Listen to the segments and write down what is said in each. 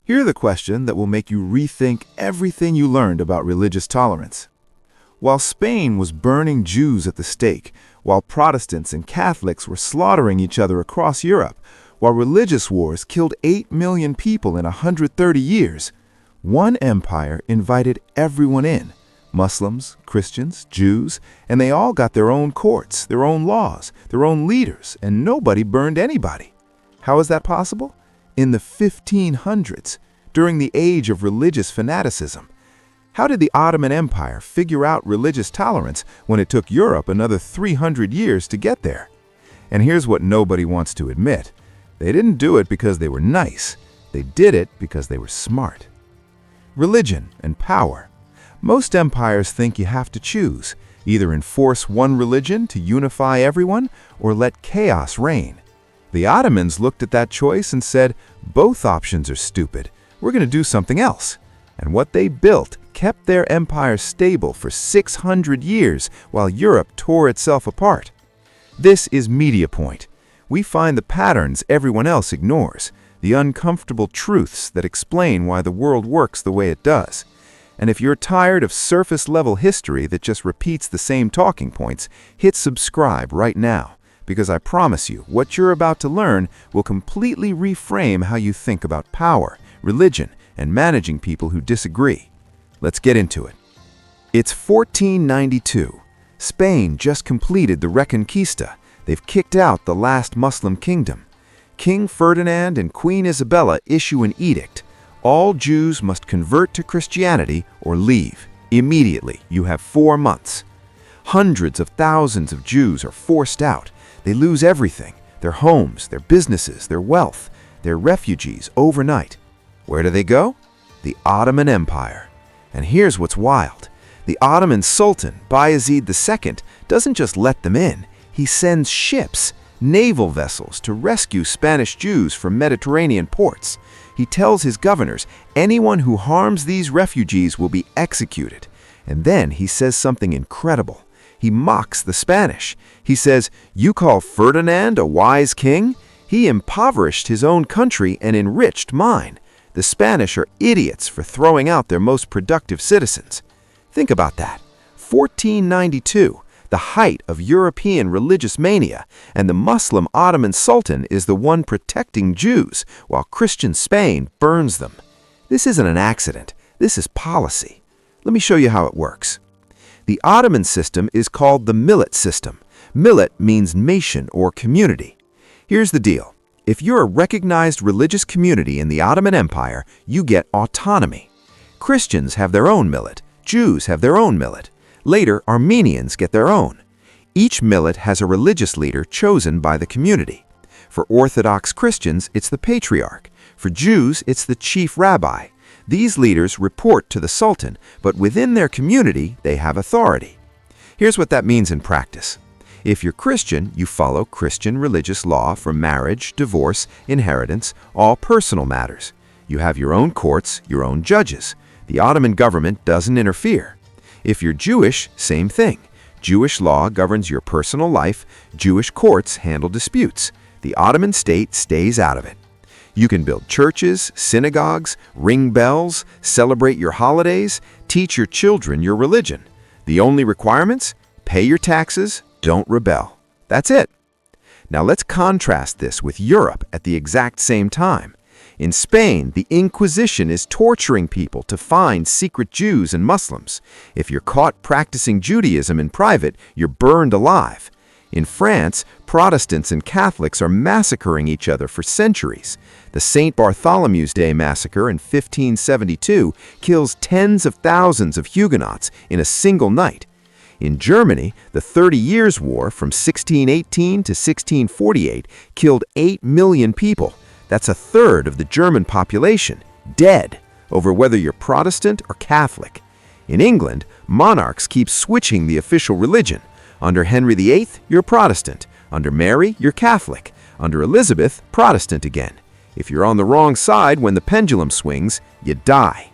Here's the question that will make you rethink everything you learned about religious tolerance. While Spain was burning Jews at the stake, while Protestants and Catholics were slaughtering each other across Europe, while religious wars killed 8 million people in 130 years, one empire invited everyone in, Muslims, Christians, Jews, and they all got their own courts, their own laws, their own leaders, and nobody burned anybody. How is that possible? In the 1500s, during the age of religious fanaticism. How did the Ottoman Empire figure out religious tolerance when it took Europe another 300 years to get there? And here's what nobody wants to admit. They didn't do it because they were nice. They did it because they were smart. Religion and power. Most empires think you have to choose, either enforce one religion to unify everyone or let chaos reign. The Ottomans looked at that choice and said, both options are stupid. We're going to do something else. And what they built kept their empire stable for 600 years while Europe tore itself apart. This is Media Point. We find the patterns everyone else ignores, the uncomfortable truths that explain why the world works the way it does. And if you're tired of surface-level history that just repeats the same talking points, hit subscribe right now, because I promise you, what you're about to learn will completely reframe how you think about power, religion, and managing people who disagree. Let's get into it. It's 1492. Spain just completed the Reconquista. They've kicked out the last Muslim kingdom. King Ferdinand and Queen Isabella issue an edict. All Jews must convert to Christianity or leave. Immediately, you have 4 months. Hundreds of thousands of Jews are forced out. They lose everything, their homes, their businesses, their wealth. They're refugees overnight. Where do they go? The Ottoman Empire. And here's what's wild. The Ottoman Sultan, Bayezid II, doesn't just let them in. He sends ships, naval vessels, to rescue Spanish Jews from Mediterranean ports. He tells his governors, anyone who harms these refugees will be executed. And then he says something incredible. He mocks the Spanish. He says, you call Ferdinand a wise king? He impoverished his own country and enriched mine. The Spanish are idiots for throwing out their most productive citizens. Think about that. 1492, the height of European religious mania, and the Muslim Ottoman Sultan is the one protecting Jews, while Christian Spain burns them. This isn't an accident. This is policy. Let me show you how it works. The Ottoman system is called the Millet system. Millet means nation or community. Here's the deal. If you're a recognized religious community in the Ottoman Empire, you get autonomy. Christians have their own millet. Jews have their own millet. Later, Armenians get their own. Each millet has a religious leader chosen by the community. For Orthodox Christians, it's the patriarch. For Jews, it's the chief rabbi. These leaders report to the Sultan, but within their community, they have authority. Here's what that means in practice. If you're Christian, you follow Christian religious law for marriage, divorce, inheritance, all personal matters. You have your own courts, your own judges. The Ottoman government doesn't interfere. If you're Jewish, same thing. Jewish law governs your personal life. Jewish courts handle disputes. The Ottoman state stays out of it. You can build churches, synagogues, ring bells, celebrate your holidays, teach your children your religion. The only requirements? Pay your taxes, don't rebel. That's it. Now let's contrast this with Europe at the exact same time. In Spain, the Inquisition is torturing people to find secret Jews and Muslims. If you're caught practicing Judaism in private, you're burned alive. In France, Protestants and Catholics are massacring each other for centuries. The St. Bartholomew's Day massacre in 1572 kills tens of thousands of Huguenots in a single night. In Germany, the 30 Years' War from 1618 to 1648 killed 8 million people. That's a third of the German population, dead, over whether you're Protestant or Catholic. In England, monarchs keep switching the official religion. Under Henry VIII, you're Protestant. Under Mary, you're Catholic. Under Elizabeth, Protestant again. If you're on the wrong side when the pendulum swings, you die.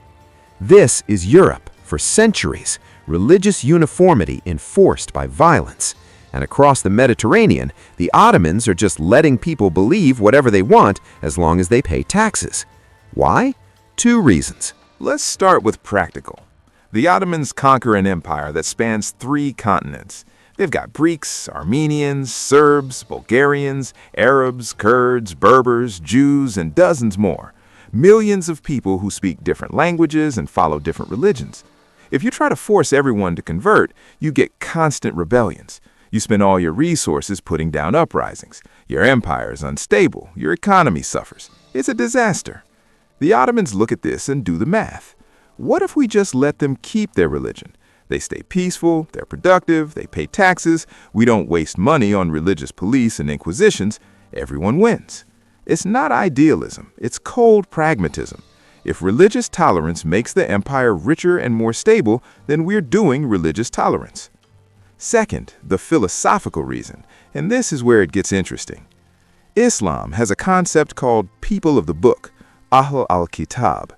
This is Europe for centuries. Religious uniformity enforced by violence. And across the Mediterranean, the Ottomans are just letting people believe whatever they want as long as they pay taxes. Why? Two reasons. Let's start with practical. The Ottomans conquer an empire that spans 3 continents. They've got Greeks, Armenians, Serbs, Bulgarians, Arabs, Kurds, Berbers, Jews, and dozens more. Millions of people who speak different languages and follow different religions. If you try to force everyone to convert, you get constant rebellions. You spend all your resources putting down uprisings. Your empire is unstable. Your economy suffers. It's a disaster. The Ottomans look at this and do the math. What if we just let them keep their religion? They stay peaceful, they're productive, they pay taxes, we don't waste money on religious police and inquisitions, everyone wins. It's not idealism, it's cold pragmatism. If religious tolerance makes the empire richer and more stable, then we're doing religious tolerance. Second, the philosophical reason, and this is where it gets interesting. Islam has a concept called people of the book, Ahl al-Kitab.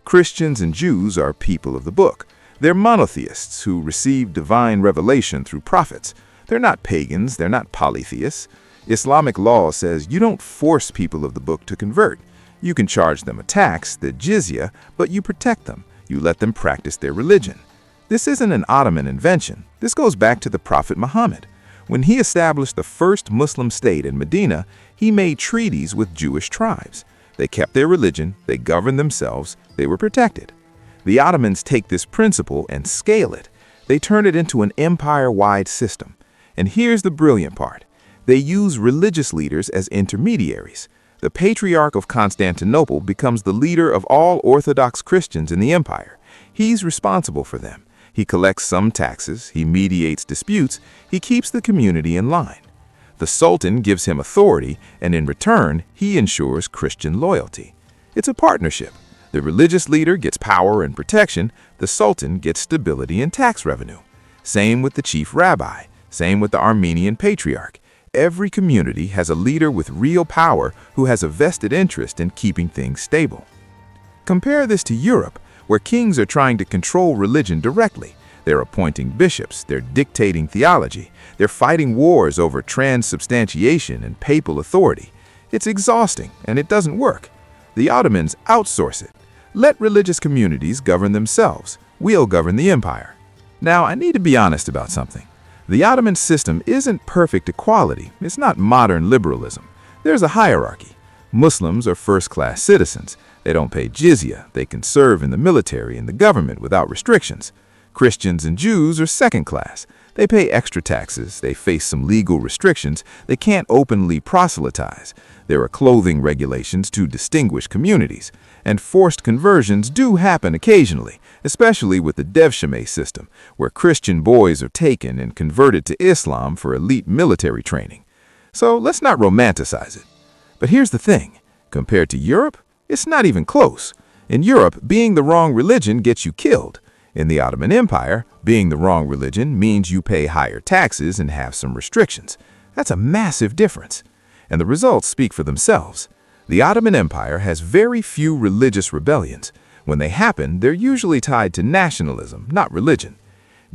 Christians and Jews are people of the book. They're monotheists who receive divine revelation through prophets. They're not pagans, they're not polytheists. Islamic law says you don't force people of the book to convert. You can charge them a tax, the jizya, but you protect them. You let them practice their religion. This isn't an Ottoman invention. This goes back to the Prophet Muhammad. When he established the first Muslim state in Medina, he made treaties with Jewish tribes. They kept their religion, they governed themselves, they were protected. The Ottomans take this principle and scale it. They turn it into an empire-wide system. And here's the brilliant part. They use religious leaders as intermediaries. The Patriarch of Constantinople becomes the leader of all Orthodox Christians in the empire. He's responsible for them. He collects some taxes, he mediates disputes, he keeps the community in line. The Sultan gives him authority, and in return, he ensures Christian loyalty. It's a partnership. The religious leader gets power and protection, the Sultan gets stability and tax revenue. Same with the chief rabbi, same with the Armenian Patriarch. Every community has a leader with real power who has a vested interest in keeping things stable. Compare this to Europe, where kings are trying to control religion directly. They're appointing bishops, they're dictating theology, they're fighting wars over transubstantiation and papal authority. It's exhausting, and it doesn't work. The Ottomans outsource it. Let religious communities govern themselves. We'll govern the empire. Now, I need to be honest about something. The Ottoman system isn't perfect equality. It's not modern liberalism. There's a hierarchy. Muslims are first-class citizens. They don't pay jizya. They can serve in the military and the government without restrictions. Christians and Jews are second class. They pay extra taxes. They face some legal restrictions. They can't openly proselytize. There are clothing regulations to distinguish communities. And forced conversions do happen occasionally, especially with the devshirme system, where Christian boys are taken and converted to Islam for elite military training. So let's not romanticize it. But here's the thing. Compared to Europe, it's not even close. In Europe, being the wrong religion gets you killed. In the Ottoman Empire, being the wrong religion means you pay higher taxes and have some restrictions. That's a massive difference. And the results speak for themselves. The Ottoman Empire has very few religious rebellions. When they happen, they're usually tied to nationalism, not religion.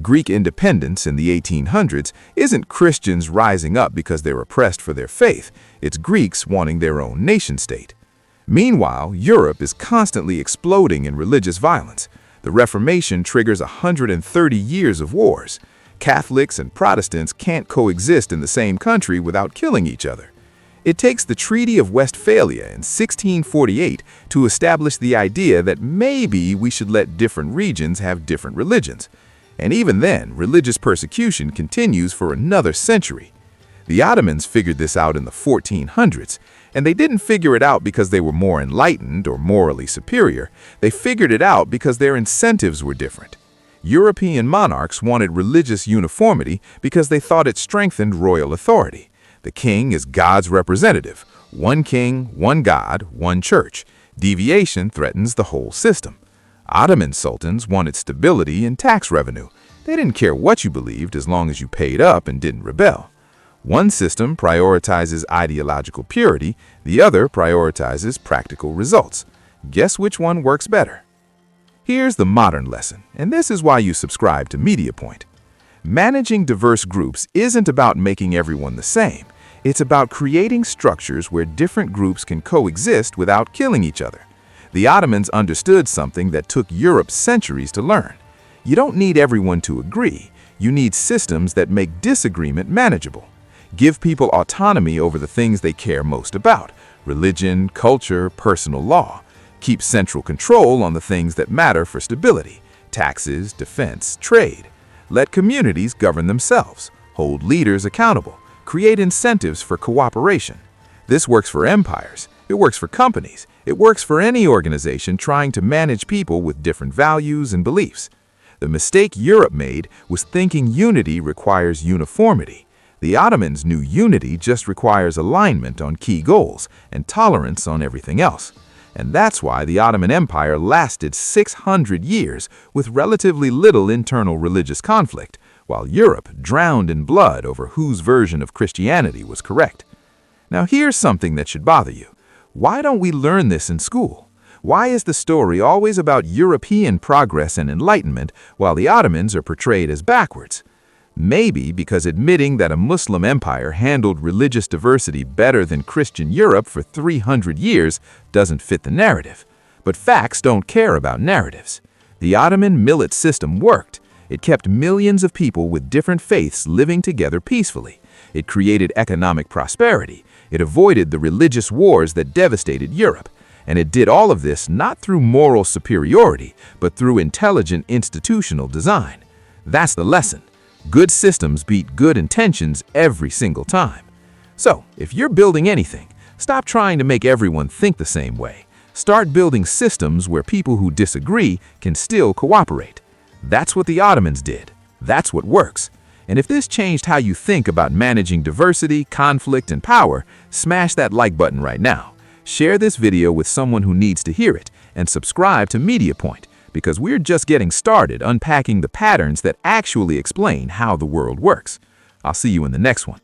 Greek independence in the 1800s isn't Christians rising up because they're oppressed for their faith. It's Greeks wanting their own nation-state. Meanwhile, Europe is constantly exploding in religious violence. The Reformation triggers 130 years of wars. Catholics and Protestants can't coexist in the same country without killing each other. It takes the Treaty of Westphalia in 1648 to establish the idea that maybe we should let different regions have different religions. And even then, religious persecution continues for another century. The Ottomans figured this out in the 1400s, and they didn't figure it out because they were more enlightened or morally superior. They figured it out because their incentives were different. European monarchs wanted religious uniformity because they thought it strengthened royal authority. The king is God's representative. One king, one God, one church. Deviation threatens the whole system. Ottoman sultans wanted stability and tax revenue. They didn't care what you believed as long as you paid up and didn't rebel. One system prioritizes ideological purity, the other prioritizes practical results. Guess which one works better? Here's the modern lesson, and this is why you subscribe to MediaPoint. Managing diverse groups isn't about making everyone the same. It's about creating structures where different groups can coexist without killing each other. The Ottomans understood something that took Europe centuries to learn. You don't need everyone to agree. You need systems that make disagreement manageable. Give people autonomy over the things they care most about: religion, culture, personal law. Keep central control on the things that matter for stability: taxes, defense, trade. Let communities govern themselves. Hold leaders accountable. Create incentives for cooperation. This works for empires. It works for companies. It works for any organization trying to manage people with different values and beliefs. The mistake Europe made was thinking unity requires uniformity. The Ottomans knew unity just requires alignment on key goals and tolerance on everything else. And that's why the Ottoman Empire lasted 600 years with relatively little internal religious conflict, while Europe drowned in blood over whose version of Christianity was correct. Now here's something that should bother you. Why don't we learn this in school? Why is the story always about European progress and enlightenment while the Ottomans are portrayed as backwards? Maybe because admitting that a Muslim empire handled religious diversity better than Christian Europe for 300 years doesn't fit the narrative. But facts don't care about narratives. The Ottoman Millet system worked. It kept millions of people with different faiths living together peacefully. It created economic prosperity. It avoided the religious wars that devastated Europe. And it did all of this not through moral superiority, but through intelligent institutional design. That's the lesson. Good systems beat good intentions every single time. So, if you're building anything, stop trying to make everyone think the same way. Start building systems where people who disagree can still cooperate. That's what the Ottomans did. That's what works. And if this changed how you think about managing diversity, conflict, and power, smash that like button right now. Share this video with someone who needs to hear it, and subscribe to Media Point, because we're just getting started unpacking the patterns that actually explain how the world works. I'll see you in the next one.